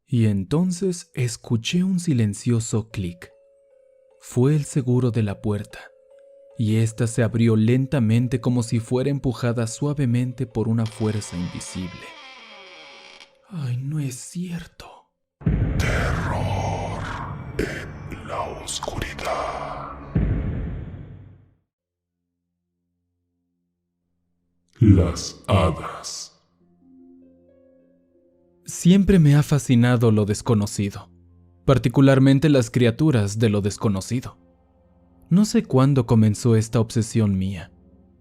Y entonces escuché un silencioso clic. Fue el seguro de la puerta, y ésta se abrió lentamente como si fuera empujada suavemente por una fuerza invisible. ¡Ay, no es cierto! Terror en la oscuridad. Las hadas. Siempre me ha fascinado lo desconocido, particularmente las criaturas de lo desconocido. No sé cuándo comenzó esta obsesión mía.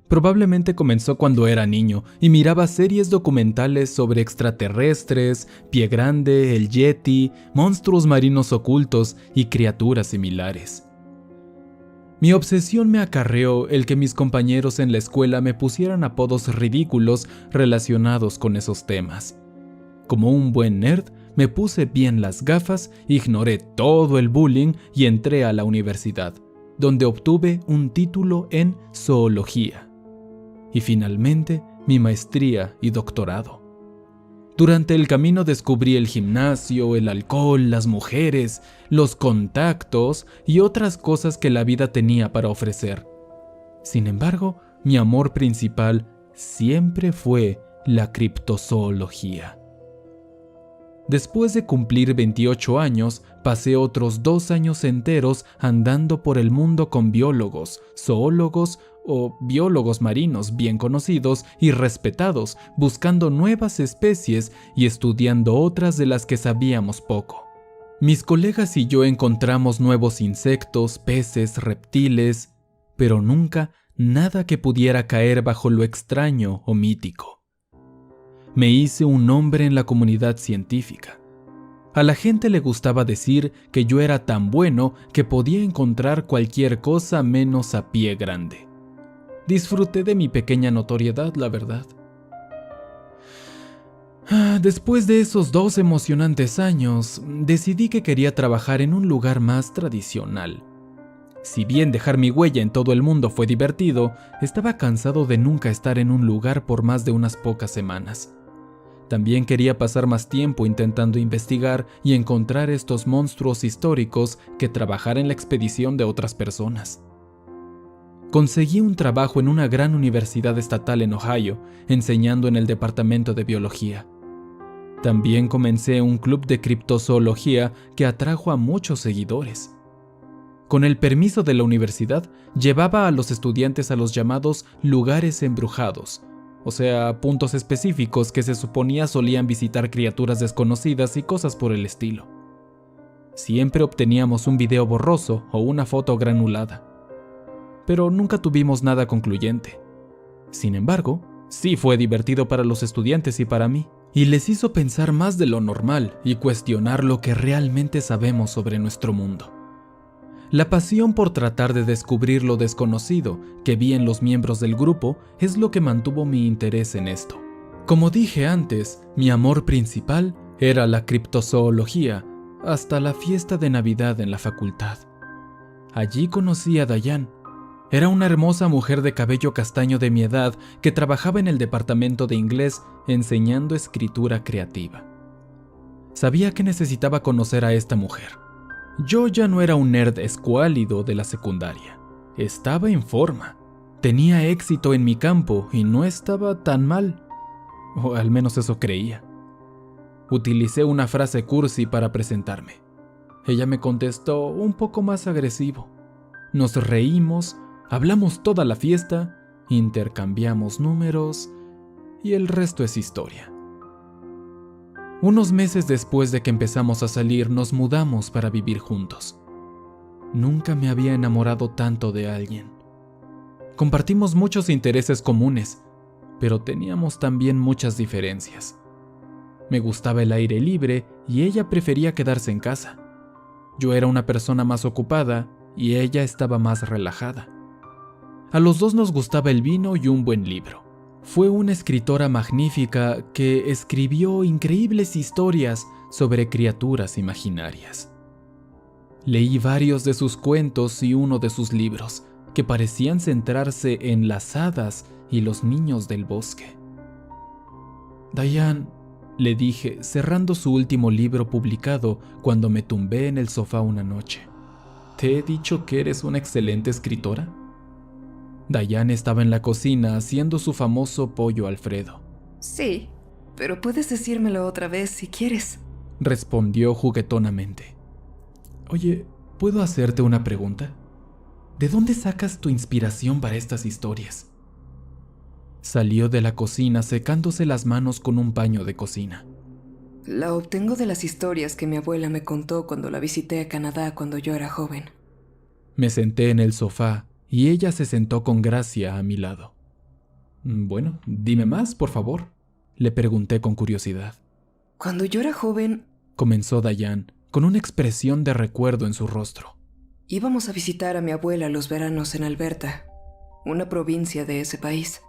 Probablemente comenzó cuando era niño y miraba series documentales sobre extraterrestres, Pie Grande, el Yeti, monstruos marinos ocultos y criaturas similares. Mi obsesión me acarreó el que mis compañeros en la escuela me pusieran apodos ridículos relacionados con esos temas. Como un buen nerd, me puse bien las gafas, ignoré todo el bullying y entré a la universidad, donde obtuve un título en zoología. Y finalmente, mi maestría y doctorado. Durante el camino descubrí el gimnasio, el alcohol, las mujeres, los contactos y otras cosas que la vida tenía para ofrecer. Sin embargo, mi amor principal siempre fue la criptozoología. Después de cumplir 28 años, pasé otros 2 años enteros andando por el mundo con biólogos, zoólogos o biólogos marinos bien conocidos y respetados, buscando nuevas especies y estudiando otras de las que sabíamos poco. Mis colegas y yo encontramos nuevos insectos, peces, reptiles, pero nunca nada que pudiera caer bajo lo extraño o mítico. Me hice un nombre en la comunidad científica. A la gente le gustaba decir que yo era tan bueno que podía encontrar cualquier cosa menos a Pie Grande. Disfruté de mi pequeña notoriedad, la verdad. Después de esos 2 emocionantes años, decidí que quería trabajar en un lugar más tradicional. Si bien dejar mi huella en todo el mundo fue divertido, estaba cansado de nunca estar en un lugar por más de unas pocas semanas. También quería pasar más tiempo intentando investigar y encontrar estos monstruos históricos que trabajar en la expedición de otras personas. Conseguí un trabajo en una gran universidad estatal en Ohio, enseñando en el departamento de biología. También comencé un club de criptozoología que atrajo a muchos seguidores. Con el permiso de la universidad, llevaba a los estudiantes a los llamados lugares embrujados, o sea, puntos específicos que se suponía solían visitar criaturas desconocidas y cosas por el estilo. Siempre obteníamos un video borroso o una foto granulada, pero nunca tuvimos nada concluyente. Sin embargo, sí fue divertido para los estudiantes y para mí, y les hizo pensar más de lo normal y cuestionar lo que realmente sabemos sobre nuestro mundo. La pasión por tratar de descubrir lo desconocido que vi en los miembros del grupo es lo que mantuvo mi interés en esto. Como dije antes, mi amor principal era la criptozoología, hasta la fiesta de Navidad en la facultad. Allí conocí a Diane. Era una hermosa mujer de cabello castaño de mi edad que trabajaba en el departamento de inglés enseñando escritura creativa. Sabía que necesitaba conocer a esta mujer. Yo ya no era un nerd escuálido de la secundaria. Estaba en forma. Tenía éxito en mi campo y no estaba tan mal. O al menos eso creía. Utilicé una frase cursi para presentarme. Ella me contestó un poco más agresivo. Nos reímos, hablamos toda la fiesta, intercambiamos números y el resto es historia. Unos meses después de que empezamos a salir, nos mudamos para vivir juntos. Nunca me había enamorado tanto de alguien. Compartimos muchos intereses comunes, pero teníamos también muchas diferencias. Me gustaba el aire libre y ella prefería quedarse en casa. Yo era una persona más ocupada y ella estaba más relajada. A los dos nos gustaba el vino y un buen libro. Fue una escritora magnífica que escribió increíbles historias sobre criaturas imaginarias. Leí varios de sus cuentos y uno de sus libros, que parecían centrarse en las hadas y los niños del bosque. Diane, le dije, cerrando su último libro publicado cuando me tumbé en el sofá una noche. ¿Te he dicho que eres una excelente escritora? Diane estaba en la cocina haciendo su famoso pollo Alfredo. Sí, pero puedes decírmelo otra vez si quieres, respondió juguetonamente. Oye, ¿puedo hacerte una pregunta? ¿De dónde sacas tu inspiración para estas historias? Salió de la cocina secándose las manos con un paño de cocina. La obtengo de las historias que mi abuela me contó cuando la visité a Canadá cuando yo era joven. Me senté en el sofá y ella se sentó con gracia a mi lado. Bueno, dime más, por favor, le pregunté con curiosidad. Cuando yo era joven, comenzó Diane, con una expresión de recuerdo en su rostro. Íbamos a visitar a mi abuela los veranos en Alberta, una provincia de ese país.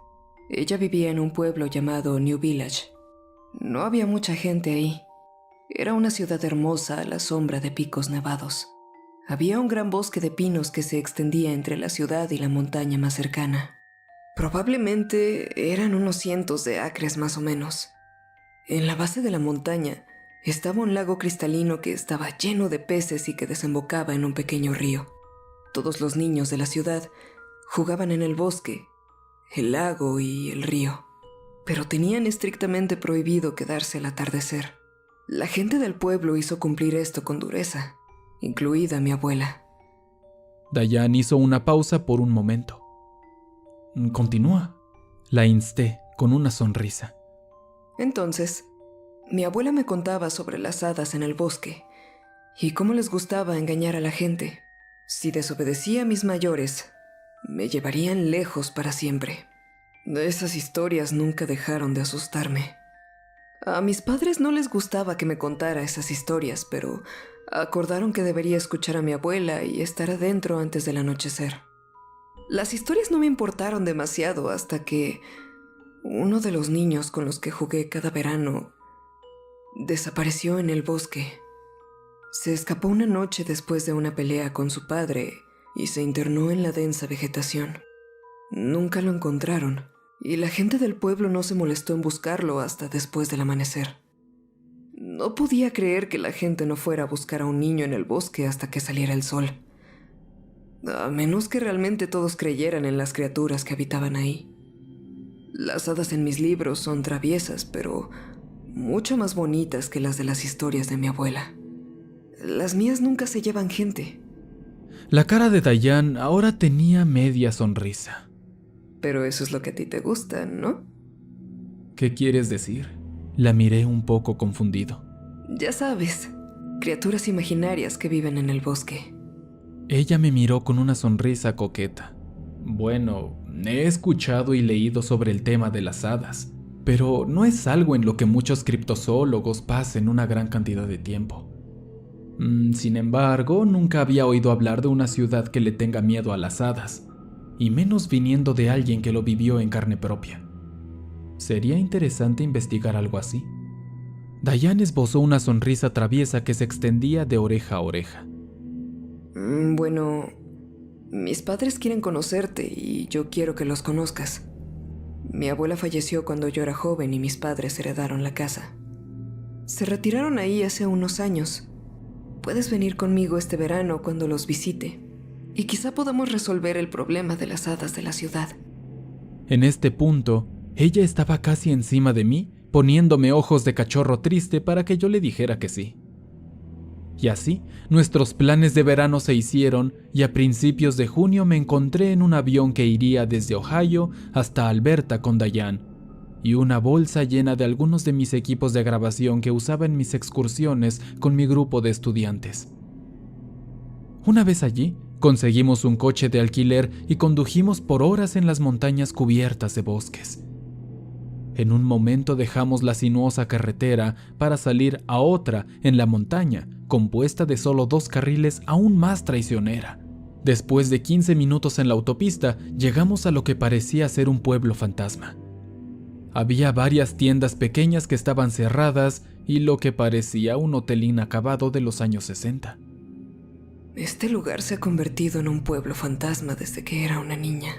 Ella vivía en un pueblo llamado New Village. No había mucha gente ahí. Era una ciudad hermosa a la sombra de picos nevados. Había un gran bosque de pinos que se extendía entre la ciudad y la montaña más cercana. Probablemente eran unos cientos de acres más o menos. En la base de la montaña estaba un lago cristalino que estaba lleno de peces y que desembocaba en un pequeño río. Todos los niños de la ciudad jugaban en el bosque, el lago y el río, pero tenían estrictamente prohibido quedarse al atardecer. La gente del pueblo hizo cumplir esto con dureza, incluida mi abuela. Diane hizo una pausa por un momento. Continúa, la insté con una sonrisa. Entonces, mi abuela me contaba sobre las hadas en el bosque y cómo les gustaba engañar a la gente. Si desobedecía a mis mayores, me llevarían lejos para siempre. Esas historias nunca dejaron de asustarme. A mis padres no les gustaba que me contara esas historias, pero acordaron que debería escuchar a mi abuela y estar adentro antes del anochecer. Las historias no me importaron demasiado hasta que uno de los niños con los que jugué cada verano desapareció en el bosque. Se escapó una noche después de una pelea con su padre y se internó en la densa vegetación. Nunca lo encontraron, y la gente del pueblo no se molestó en buscarlo hasta después del amanecer. No podía creer que la gente no fuera a buscar a un niño en el bosque hasta que saliera el sol. A menos que realmente todos creyeran en las criaturas que habitaban ahí. Las hadas en mis libros son traviesas, pero mucho más bonitas que las de las historias de mi abuela. Las mías nunca se llevan gente. La cara de Diane ahora tenía media sonrisa. Pero eso es lo que a ti te gusta, ¿no? ¿Qué quieres decir? La miré un poco confundido. Ya sabes, criaturas imaginarias que viven en el bosque. Ella me miró con una sonrisa coqueta. Bueno, he escuchado y leído sobre el tema de las hadas, pero no es algo en lo que muchos criptozoólogos pasen una gran cantidad de tiempo. Sin embargo, nunca había oído hablar de una ciudad que le tenga miedo a las hadas, y menos viniendo de alguien que lo vivió en carne propia. Sería interesante investigar algo así. Diane esbozó una sonrisa traviesa que se extendía de oreja a oreja. Bueno, mis padres quieren conocerte y yo quiero que los conozcas. Mi abuela falleció cuando yo era joven y mis padres heredaron la casa. Se retiraron ahí hace unos años. Puedes venir conmigo este verano cuando los visite y quizá podamos resolver el problema de las hadas de la ciudad. En este punto, ella estaba casi encima de mí, poniéndome ojos de cachorro triste para que yo le dijera que sí. Y así, nuestros planes de verano se hicieron y a principios de junio me encontré en un avión que iría desde Ohio hasta Alberta con Diane y una bolsa llena de algunos de mis equipos de grabación que usaba en mis excursiones con mi grupo de estudiantes. Una vez allí, conseguimos un coche de alquiler y condujimos por horas en las montañas cubiertas de bosques. En un momento dejamos la sinuosa carretera para salir a otra en la montaña, compuesta de solo 2 carriles aún más traicionera. Después de 15 minutos en la autopista, llegamos a lo que parecía ser un pueblo fantasma. Había varias tiendas pequeñas que estaban cerradas y lo que parecía un hotel inacabado de los años 60. Este lugar se ha convertido en un pueblo fantasma desde que era una niña,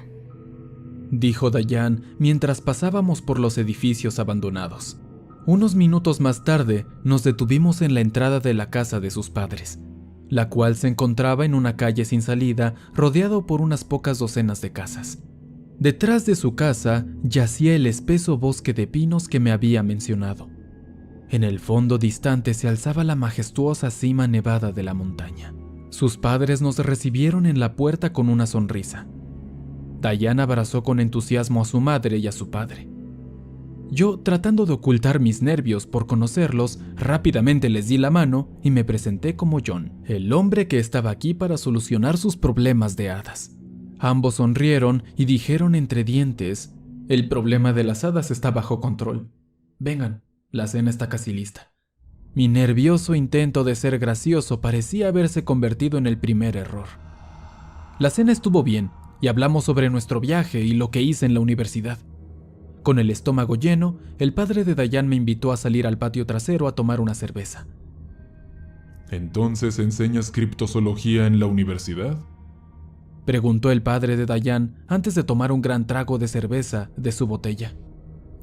dijo Diane mientras pasábamos por los edificios abandonados. Unos minutos más tarde, nos detuvimos en la entrada de la casa de sus padres, la cual se encontraba en una calle sin salida, rodeado por unas pocas docenas de casas. Detrás de su casa yacía el espeso bosque de pinos que me había mencionado. En el fondo distante se alzaba la majestuosa cima nevada de la montaña. Sus padres nos recibieron en la puerta con una sonrisa. Diane abrazó con entusiasmo a su madre y a su padre. Yo, tratando de ocultar mis nervios por conocerlos, rápidamente les di la mano y me presenté como John, el hombre que estaba aquí para solucionar sus problemas de hadas. Ambos sonrieron y dijeron entre dientes: «El problema de las hadas está bajo control. Vengan, la cena está casi lista». Mi nervioso intento de ser gracioso parecía haberse convertido en el primer error. La cena estuvo bien y hablamos sobre nuestro viaje y lo que hice en la universidad. Con el estómago lleno, el padre de Diane me invitó a salir al patio trasero a tomar una cerveza. ¿Entonces enseñas criptozoología en la universidad? Preguntó el padre de Diane antes de tomar un gran trago de cerveza de su botella.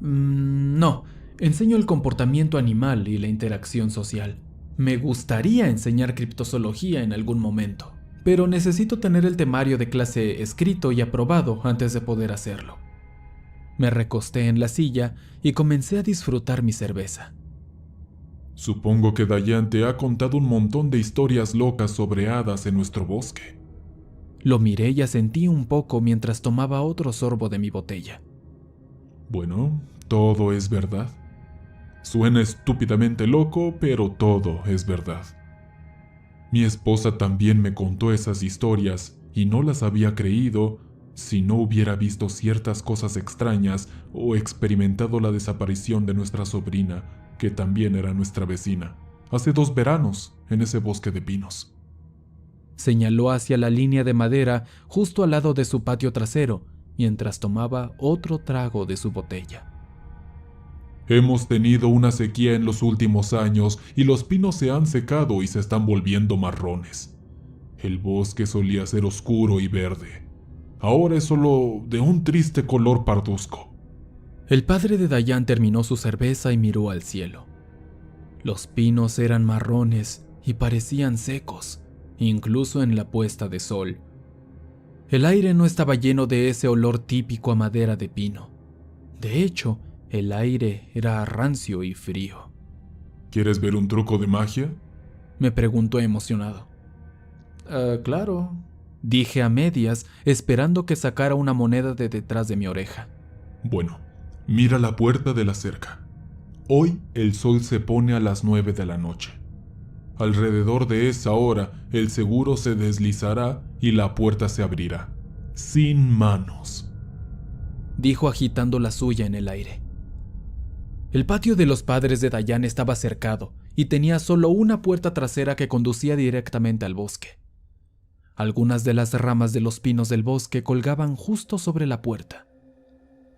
No, enseño el comportamiento animal y la interacción social. Me gustaría enseñar criptozoología en algún momento, pero necesito tener el temario de clase escrito y aprobado antes de poder hacerlo. Me recosté en la silla y comencé a disfrutar mi cerveza. Supongo que Diane te ha contado un montón de historias locas sobre hadas en nuestro bosque. Lo miré y asentí un poco mientras tomaba otro sorbo de mi botella. Bueno, todo es verdad. Suena estúpidamente loco, pero todo es verdad. Mi esposa también me contó esas historias y no las había creído si no hubiera visto ciertas cosas extrañas o experimentado la desaparición de nuestra sobrina, que también era nuestra vecina, hace 2 veranos en ese bosque de pinos. Señaló hacia la línea de madera justo al lado de su patio trasero, mientras tomaba otro trago de su botella. Hemos tenido una sequía en los últimos años y los pinos se han secado y se están volviendo marrones. El bosque solía ser oscuro y verde. Ahora es solo de un triste color parduzco. El padre de Diane terminó su cerveza y miró al cielo. Los pinos eran marrones y parecían secos, incluso en la puesta de sol. El aire no estaba lleno de ese olor típico a madera de pino. De hecho, el aire era rancio y frío. ¿Quieres ver un truco de magia? Me preguntó emocionado. Claro, dije a medias, esperando que sacara una moneda de detrás de mi oreja. Bueno, mira la puerta de la cerca. Hoy el sol se pone a las 9 de la noche. Alrededor de esa hora, el seguro se deslizará y la puerta se abrirá, sin manos, dijo agitando la suya en el aire. El patio de los padres de Diane estaba cercado y tenía solo una puerta trasera que conducía directamente al bosque. Algunas de las ramas de los pinos del bosque colgaban justo sobre la puerta.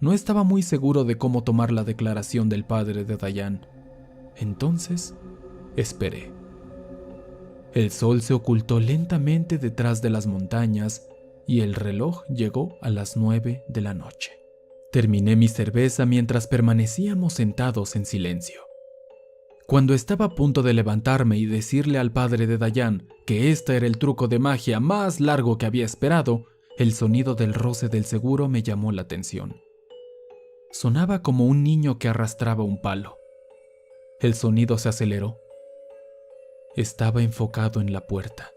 No estaba muy seguro de cómo tomar la declaración del padre de Diane. Entonces, esperé. El sol se ocultó lentamente detrás de las montañas y el reloj llegó a las 9 de la noche. Terminé mi cerveza mientras permanecíamos sentados en silencio. Cuando estaba a punto de levantarme y decirle al padre de Diane que este era el truco de magia más largo que había esperado, el sonido del roce del seguro me llamó la atención. Sonaba como un niño que arrastraba un palo. El sonido se aceleró. Estaba enfocado en la puerta.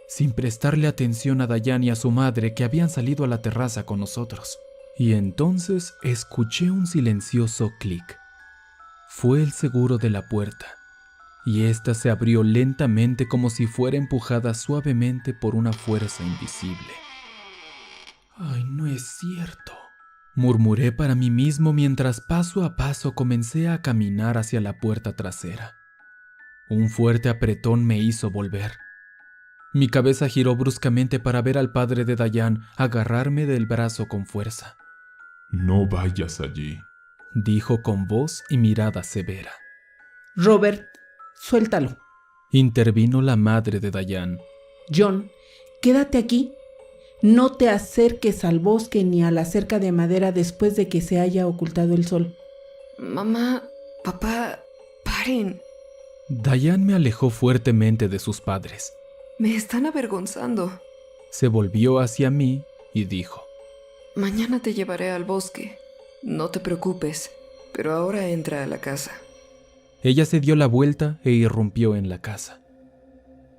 Sin prestarle atención a Diane y a su madre que habían salido a la terraza con nosotros. Y entonces escuché un silencioso clic. Fue el seguro de la puerta, y ésta se abrió lentamente como si fuera empujada suavemente por una fuerza invisible. «Ay, no es cierto», murmuré para mí mismo mientras paso a paso comencé a caminar hacia la puerta trasera. Un fuerte apretón me hizo volver. Mi cabeza giró bruscamente para ver al padre de Diane agarrarme del brazo con fuerza. No vayas allí, dijo con voz y mirada severa. Robert, suéltalo. Intervino la madre de Diane. John, quédate aquí. No te acerques al bosque ni a la cerca de madera después de que se haya ocultado el sol. Mamá, Papá, paren. Diane me alejó fuertemente de sus padres. Me están avergonzando. Se volvió hacia mí y dijo: Mañana te llevaré al bosque. No te preocupes, pero ahora entra a la casa. Ella se dio la vuelta e irrumpió en la casa.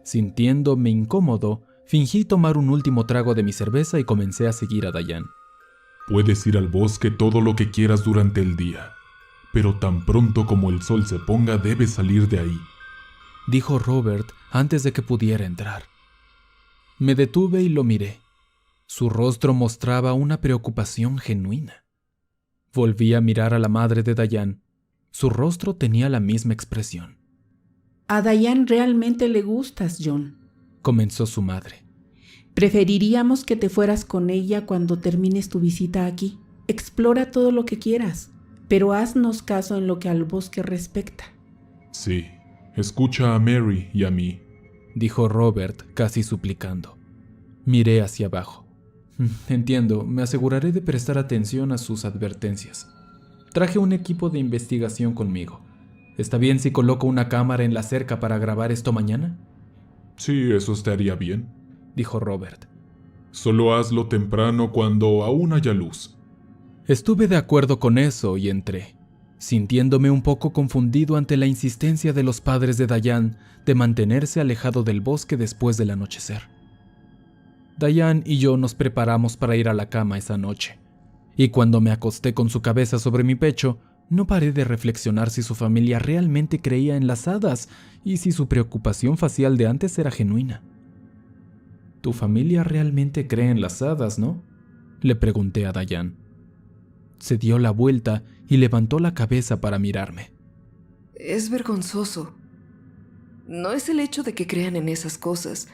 Sintiéndome incómodo, fingí tomar un último trago de mi cerveza y comencé a seguir a Diane. Puedes ir al bosque todo lo que quieras durante el día, pero tan pronto como el sol se ponga debes salir de ahí, dijo Robert antes de que pudiera entrar. Me detuve y lo miré. Su rostro mostraba una preocupación genuina. Volví a mirar a la madre de Diane. Su rostro tenía la misma expresión. A Diane realmente le gustas, John. Comenzó su madre. Preferiríamos que te fueras con ella cuando termines tu visita aquí. Explora todo lo que quieras, pero haznos caso en lo que al bosque respecta. Sí, escucha a Mary y a mí, dijo Robert, casi suplicando. Miré hacia abajo. Entiendo, me aseguraré de prestar atención a sus advertencias. Traje un equipo de investigación conmigo. ¿Está bien si coloco una cámara en la cerca para grabar esto mañana? Sí, eso estaría bien, dijo Robert. Solo hazlo temprano cuando aún haya luz. Estuve de acuerdo con eso y entré, sintiéndome un poco confundido ante la insistencia de los padres de Diane de mantenerse alejado del bosque después del anochecer. Diane y yo nos preparamos para ir a la cama esa noche, y cuando me acosté con su cabeza sobre mi pecho, no paré de reflexionar si su familia realmente creía en las hadas y si su preocupación facial de antes era genuina. «¿Tu familia realmente cree en las hadas, no?», le pregunté a Diane. Se dio la vuelta y levantó la cabeza para mirarme. Es vergonzoso. No es el hecho de que crean en esas cosas,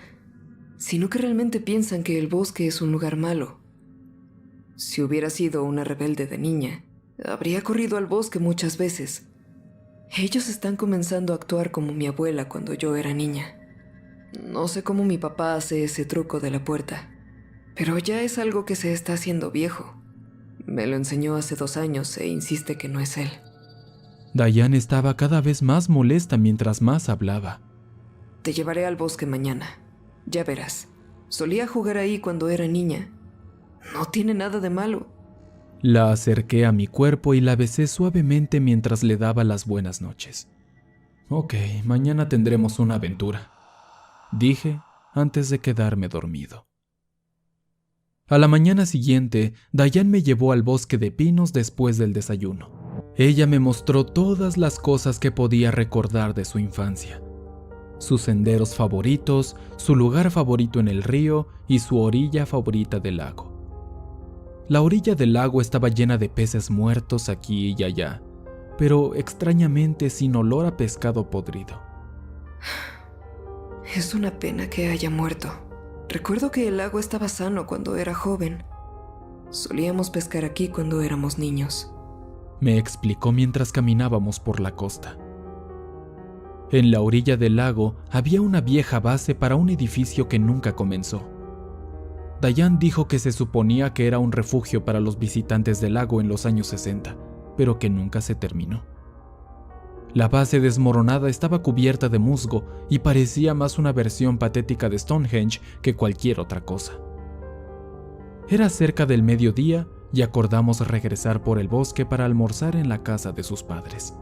sino que realmente piensan que el bosque es un lugar malo. Si hubiera sido una rebelde de niña, habría corrido al bosque muchas veces. Ellos están comenzando a actuar como mi abuela cuando yo era niña. No sé cómo mi papá hace ese truco de la puerta, pero ya es algo que se está haciendo viejo. Me lo enseñó hace 2 años e insiste que no es él. Diane estaba cada vez más molesta mientras más hablaba. Te llevaré al bosque mañana. Ya verás. Solía jugar ahí cuando era niña. No tiene nada de malo. La acerqué a mi cuerpo y la besé suavemente mientras le daba las buenas noches. Ok, mañana tendremos una aventura, dije antes de quedarme dormido. A la mañana siguiente, Diane me llevó al bosque de pinos después del desayuno. Ella me mostró todas las cosas que podía recordar de su infancia. Sus senderos favoritos, su lugar favorito en el río y su orilla favorita del lago. La orilla del lago estaba llena de peces muertos aquí y allá, pero extrañamente sin olor a pescado podrido. Es una pena que haya muerto. Recuerdo que el lago estaba sano cuando era joven. Solíamos pescar aquí cuando éramos niños, me explicó mientras caminábamos por la costa. En la orilla del lago había una vieja base para un edificio que nunca comenzó. Diane dijo que se suponía que era un refugio para los visitantes del lago en los años 60, pero que nunca se terminó. La base desmoronada estaba cubierta de musgo y parecía más una versión patética de Stonehenge que cualquier otra cosa. Era cerca del mediodía y acordamos regresar por el bosque para almorzar en la casa de sus padres.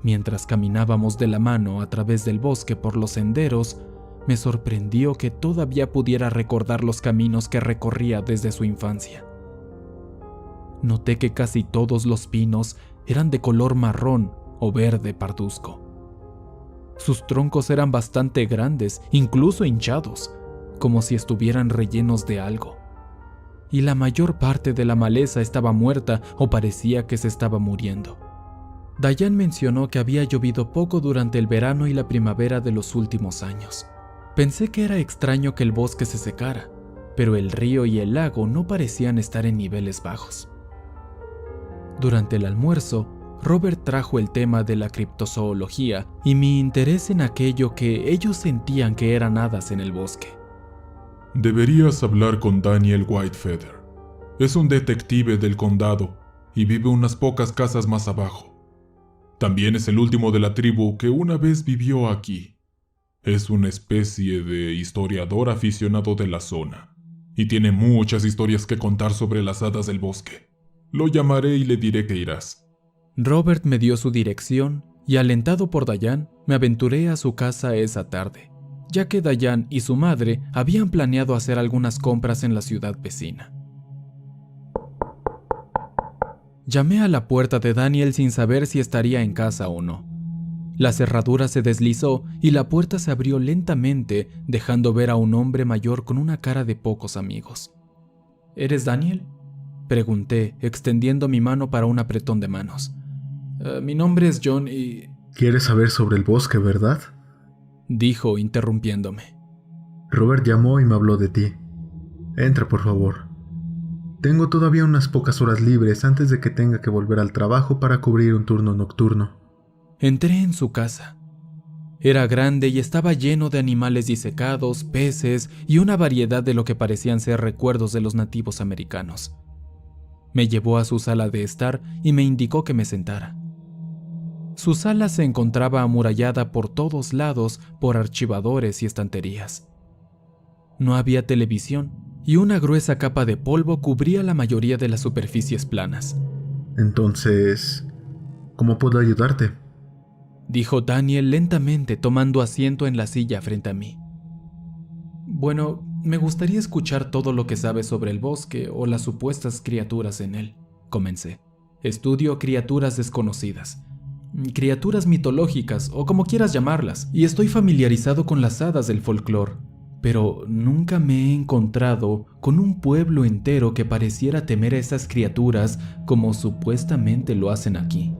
Mientras caminábamos de la mano a través del bosque por los senderos, me sorprendió que todavía pudiera recordar los caminos que recorría desde su infancia. Noté que casi todos los pinos eran de color marrón o verde parduzco. Sus troncos eran bastante grandes, incluso hinchados, como si estuvieran rellenos de algo. Y la mayor parte de la maleza estaba muerta o parecía que se estaba muriendo. Diane mencionó que había llovido poco durante el verano y la primavera de los últimos años. Pensé que era extraño que el bosque se secara, pero el río y el lago no parecían estar en niveles bajos. Durante el almuerzo, Robert trajo el tema de la criptozoología y mi interés en aquello que ellos sentían que eran hadas en el bosque. Deberías hablar con Daniel Whitefeather. Es un detective del condado y vive unas pocas casas más abajo. También es el último de la tribu que una vez vivió aquí. Es una especie de historiador aficionado de la zona, y tiene muchas historias que contar sobre las hadas del bosque. Lo llamaré y le diré que irás. Robert me dio su dirección y, alentado por Diane, me aventuré a su casa esa tarde, ya que Diane y su madre habían planeado hacer algunas compras en la ciudad vecina. Llamé a la puerta de Daniel sin saber si estaría en casa o no. La cerradura se deslizó y la puerta se abrió lentamente, dejando ver a un hombre mayor con una cara de pocos amigos. ¿Eres Daniel?, pregunté, extendiendo mi mano para un apretón de manos. Mi nombre es John y... ¿Quieres saber sobre el bosque, verdad?, dijo, interrumpiéndome. Robert llamó y me habló de ti. Entra, por favor. Tengo todavía unas pocas horas libres antes de que tenga que volver al trabajo para cubrir un turno nocturno. Entré en su casa. Era grande y estaba lleno de animales disecados, peces y una variedad de lo que parecían ser recuerdos de los nativos americanos. Me llevó a su sala de estar y me indicó que me sentara. Su sala se encontraba amurallada por todos lados por archivadores y estanterías. No había televisión y una gruesa capa de polvo cubría la mayoría de las superficies planas. Entonces, ¿cómo puedo ayudarte?, dijo Daniel lentamente, tomando asiento en la silla frente a mí. Bueno, me gustaría escuchar todo lo que sabes sobre el bosque o las supuestas criaturas en él, comencé. Estudio criaturas desconocidas, criaturas mitológicas o como quieras llamarlas, y estoy familiarizado con las hadas del folclore, pero nunca me he encontrado con un pueblo entero que pareciera temer a esas criaturas como supuestamente lo hacen aquí.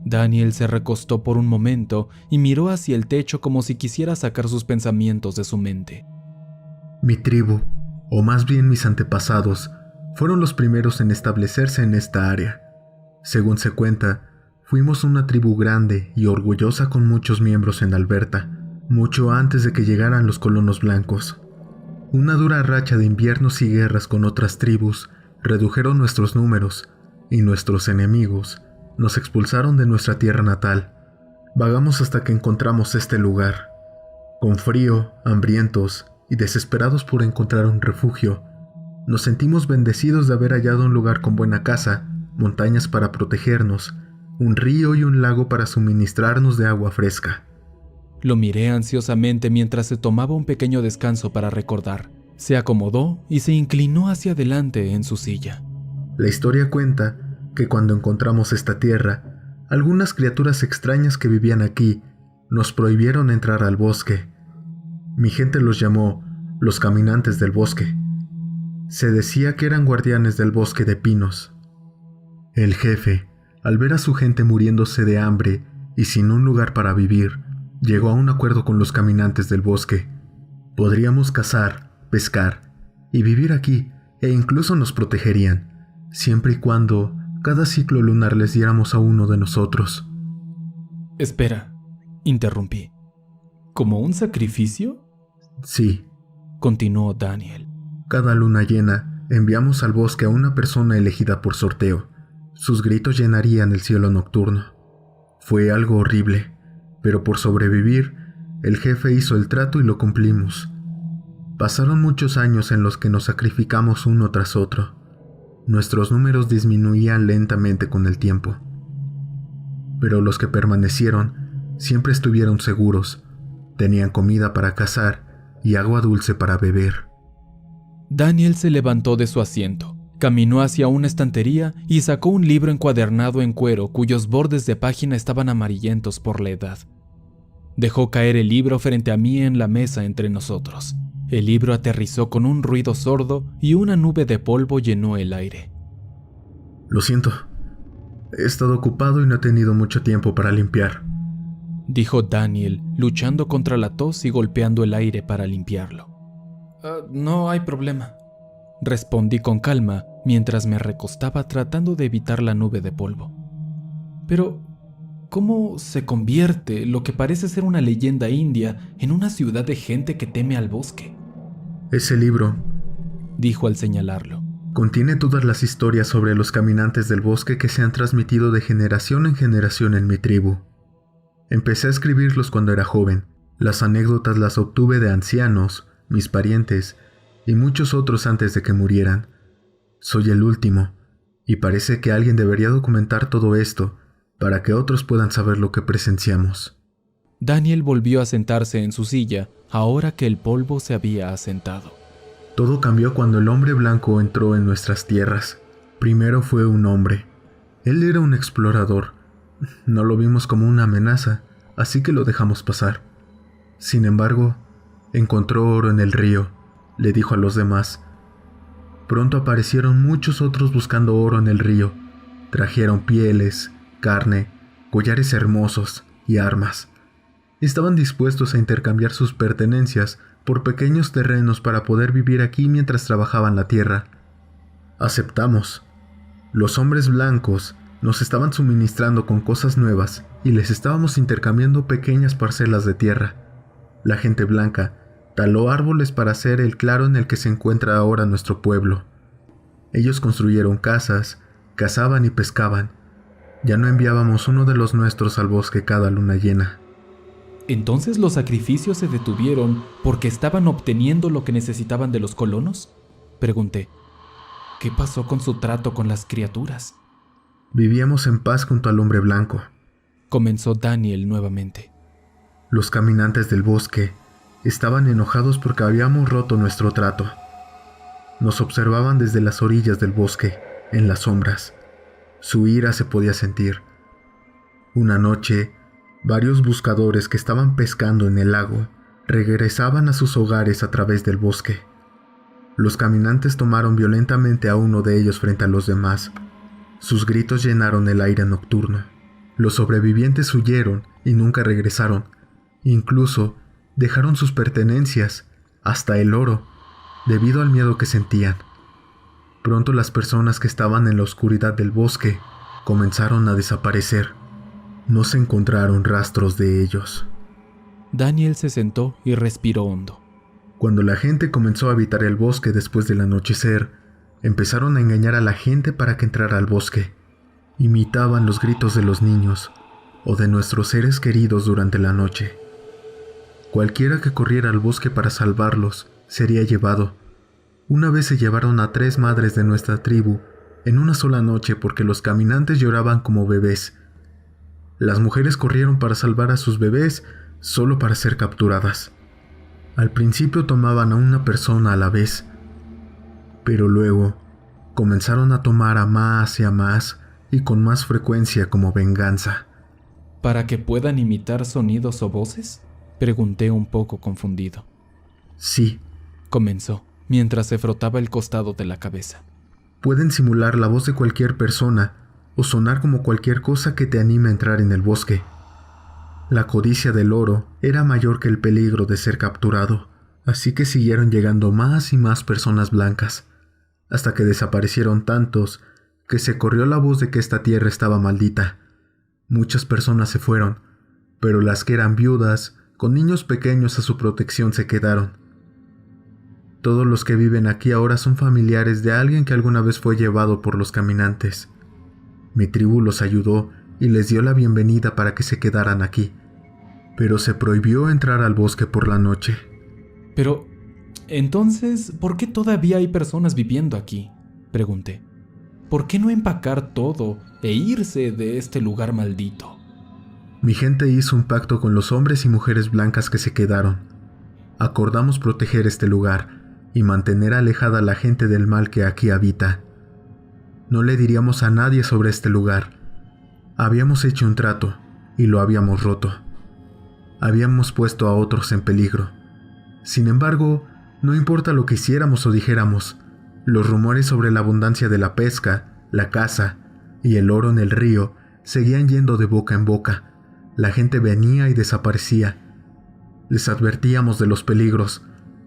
Daniel se recostó por un momento y miró hacia el techo como si quisiera sacar sus pensamientos de su mente. Mi tribu, o más bien mis antepasados, fueron los primeros en establecerse en esta área. Según se cuenta, fuimos una tribu grande y orgullosa con muchos miembros en Alberta, mucho antes de que llegaran los colonos blancos. Una dura racha de inviernos y guerras con otras tribus redujeron nuestros números, y nuestros enemigos nos expulsaron de nuestra tierra natal. Vagamos hasta que encontramos este lugar. Con frío, hambrientos y desesperados por encontrar un refugio, nos sentimos bendecidos de haber hallado un lugar con buena casa, montañas para protegernos, un río y un lago para suministrarnos de agua fresca. Lo miré ansiosamente mientras se tomaba un pequeño descanso para recordar. Se acomodó y se inclinó hacia adelante en su silla. La historia cuenta que cuando encontramos esta tierra, algunas criaturas extrañas que vivían aquí nos prohibieron entrar al bosque. Mi gente los llamó los caminantes del bosque. Se decía que eran guardianes del bosque de pinos. El jefe, al ver a su gente muriéndose de hambre y sin un lugar para vivir, llegó a un acuerdo con los caminantes del bosque. Podríamos cazar, pescar y vivir aquí, e incluso nos protegerían, siempre y cuando cada ciclo lunar les diéramos a uno de nosotros. Espera, interrumpí. ¿Como un sacrificio? Sí, continuó Daniel. Cada luna llena enviamos al bosque a una persona elegida por sorteo. Sus gritos llenarían el cielo nocturno. Fue algo horrible, pero por sobrevivir, el jefe hizo el trato y lo cumplimos. Pasaron muchos años en los que nos sacrificamos uno tras otro. Nuestros números disminuían lentamente con el tiempo. Pero los que permanecieron siempre estuvieron seguros. Tenían comida para cazar y agua dulce para beber. Daniel se levantó de su asiento, caminó hacia una estantería y sacó un libro encuadernado en cuero cuyos bordes de página estaban amarillentos por la edad. Dejó caer el libro frente a mí en la mesa entre nosotros. El libro aterrizó con un ruido sordo y una nube de polvo llenó el aire. Lo siento. He estado ocupado y no he tenido mucho tiempo para limpiar, dijo Daniel, luchando contra la tos y golpeando el aire para limpiarlo. No hay problema, respondí con calma mientras me recostaba tratando de evitar la nube de polvo. Pero, ¿cómo se convierte lo que parece ser una leyenda india en una ciudad de gente que teme al bosque? Ese libro, dijo al señalarlo, Contiene todas las historias sobre los caminantes del bosque que se han transmitido de generación en generación en mi tribu. Empecé a escribirlos cuando era joven. Las anécdotas las obtuve de ancianos, mis parientes y muchos otros antes de que murieran. Soy el último, y parece que alguien debería documentar todo esto para que otros puedan saber lo que presenciamos. Daniel volvió a sentarse en su silla, ahora que el polvo se había asentado. Todo cambió cuando el hombre blanco entró en nuestras tierras. Primero fue un hombre. Él era un explorador. No lo vimos como una amenaza, así que lo dejamos pasar. Sin embargo, encontró oro en el río, le dijo a los demás. Pronto aparecieron muchos otros buscando oro en el río. Trajeron pieles, carne, collares hermosos y armas. Estaban dispuestos a intercambiar sus pertenencias por pequeños terrenos para poder vivir aquí mientras trabajaban la tierra. Aceptamos. Los hombres blancos nos estaban suministrando con cosas nuevas y les estábamos intercambiando pequeñas parcelas de tierra. La gente blanca taló árboles para hacer el claro en el que se encuentra ahora nuestro pueblo. Ellos construyeron casas, cazaban y pescaban. Ya no enviábamos uno de los nuestros al bosque cada luna llena. ¿Entonces los sacrificios se detuvieron porque estaban obteniendo lo que necesitaban de los colonos? Pregunté. ¿Qué pasó con su trato con las criaturas? Vivíamos en paz junto al hombre blanco, comenzó Daniel nuevamente. Los caminantes del bosque estaban enojados porque habíamos roto nuestro trato. Nos observaban desde las orillas del bosque, en las sombras. Su ira se podía sentir. Una noche, varios buscadores que estaban pescando en el lago regresaban a sus hogares a través del bosque. Los caminantes tomaron violentamente a uno de ellos frente a los demás. Sus gritos llenaron el aire nocturno. Los sobrevivientes huyeron y nunca regresaron. Incluso dejaron sus pertenencias, hasta el oro, debido al miedo que sentían. Pronto las personas que estaban en la oscuridad del bosque comenzaron a desaparecer. No se encontraron rastros de ellos. Daniel se sentó y respiró hondo. Cuando la gente comenzó a habitar el bosque después del anochecer, empezaron a engañar a la gente para que entrara al bosque. Imitaban los gritos de los niños o de nuestros seres queridos durante la noche. Cualquiera que corriera al bosque para salvarlos sería llevado. Una vez se llevaron a 3 madres de nuestra tribu en una sola noche porque los caminantes lloraban como bebés. Las mujeres corrieron para salvar a sus bebés solo para ser capturadas. Al principio tomaban a una persona a la vez, pero luego comenzaron a tomar a más y a más y con más frecuencia como venganza. ¿Para que puedan imitar sonidos o voces? Pregunté un poco confundido. Sí, comenzó, mientras se frotaba el costado de la cabeza. Pueden simular la voz de cualquier persona o sonar como cualquier cosa que te anime a entrar en el bosque. La codicia del oro era mayor que el peligro de ser capturado, así que siguieron llegando más y más personas blancas, hasta que desaparecieron tantos que se corrió la voz de que esta tierra estaba maldita. Muchas personas se fueron, pero las que eran viudas, con niños pequeños a su protección, se quedaron. Todos los que viven aquí ahora son familiares de alguien que alguna vez fue llevado por los caminantes. Mi tribu los ayudó y les dio la bienvenida para que se quedaran aquí, pero se prohibió entrar al bosque por la noche. Pero, entonces, ¿por qué todavía hay personas viviendo aquí? Pregunté. ¿Por qué no empacar todo e irse de este lugar maldito? Mi gente hizo un pacto con los hombres y mujeres blancas que se quedaron. Acordamos proteger este lugar y mantener alejada a la gente del mal que aquí habita. No le diríamos a nadie sobre este lugar. Habíamos hecho un trato y lo habíamos roto. Habíamos puesto a otros en peligro. Sin embargo, no importa lo que hiciéramos o dijéramos, los rumores sobre la abundancia de la pesca, la caza y el oro en el río seguían yendo de boca en boca. La gente venía y desaparecía. Les advertíamos de los peligros,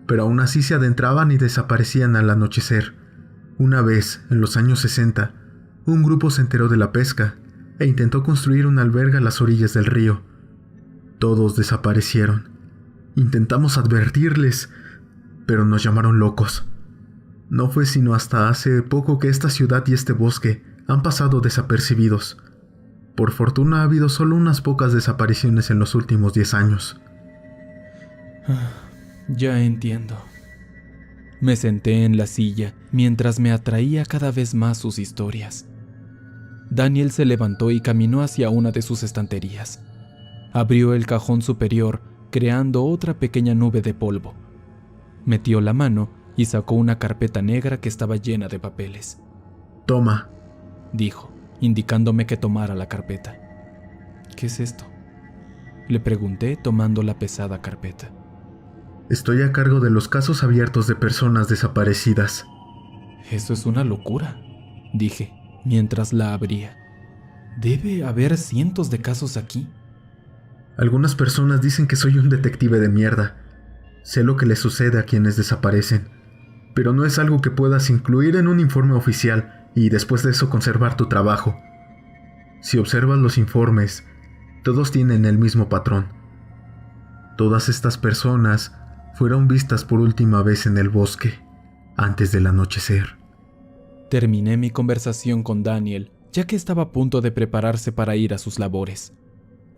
pero aún así se adentraban y desaparecían al anochecer. Una vez, en los años 60, un grupo se enteró de la pesca e intentó construir una alberga a las orillas del río. Todos desaparecieron. Intentamos advertirles, pero nos llamaron locos. No fue sino hasta hace poco que esta ciudad y este bosque han pasado desapercibidos. Por fortuna ha habido solo unas pocas desapariciones en los últimos 10 años. Ya entiendo. Me senté en la silla mientras me atraía cada vez más sus historias. Daniel se levantó y caminó hacia una de sus estanterías. Abrió el cajón superior, creando otra pequeña nube de polvo. Metió la mano y sacó una carpeta negra que estaba llena de papeles. Toma, Dijo, indicándome que tomara la carpeta. ¿Qué es esto?, le pregunté tomando la pesada carpeta. estoy a cargo de los casos abiertos de personas desaparecidas. Eso es una locura, dije, mientras la abría. Debe haber cientos de casos aquí. Algunas personas dicen que soy un detective de mierda. Sé lo que les sucede a quienes desaparecen, pero no es algo que puedas incluir en un informe oficial y después de eso conservar tu trabajo. Si observas los informes, todos tienen el mismo patrón. Todas estas personas fueron vistas por última vez en el bosque, antes del anochecer. Terminé mi conversación con Daniel, ya que estaba a punto de prepararse para ir a sus labores.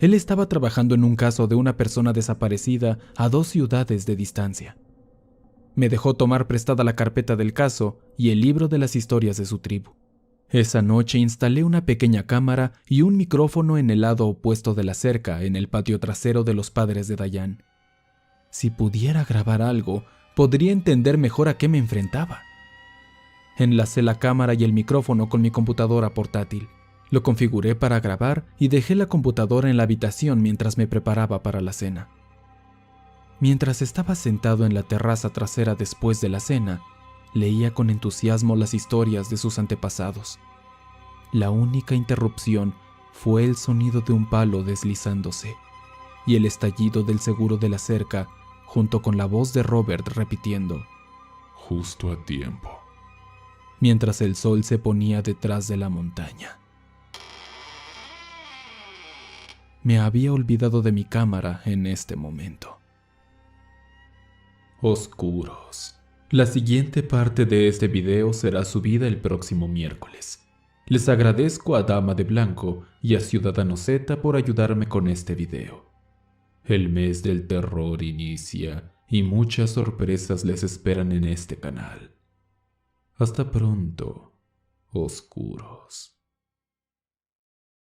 Él estaba trabajando en un caso de una persona desaparecida a 2 ciudades de distancia. Me dejó tomar prestada la carpeta del caso y el libro de las historias de su tribu. Esa noche instalé una pequeña cámara y un micrófono en el lado opuesto de la cerca, en el patio trasero de los padres de Dayan. Si pudiera grabar algo, podría entender mejor a qué me enfrentaba. Enlacé la cámara y el micrófono con mi computadora portátil. Lo configuré para grabar y dejé la computadora en la habitación mientras me preparaba para la cena. Mientras estaba sentado en la terraza trasera después de la cena, leía con entusiasmo las historias de sus antepasados. La única interrupción fue el sonido de un palo deslizándose y el estallido del seguro de la cerca, junto con la voz de Robert repitiendo: Justo a tiempo. mientras el sol se ponía detrás de la montaña. Me había olvidado de mi cámara en este momento. Oscuros. La siguiente parte de este video será subida el próximo miércoles. Les agradezco a Dama de Blanco y a Ciudadano Z por ayudarme con este video. El mes del terror inicia y muchas sorpresas les esperan en este canal. Hasta pronto, oscuros.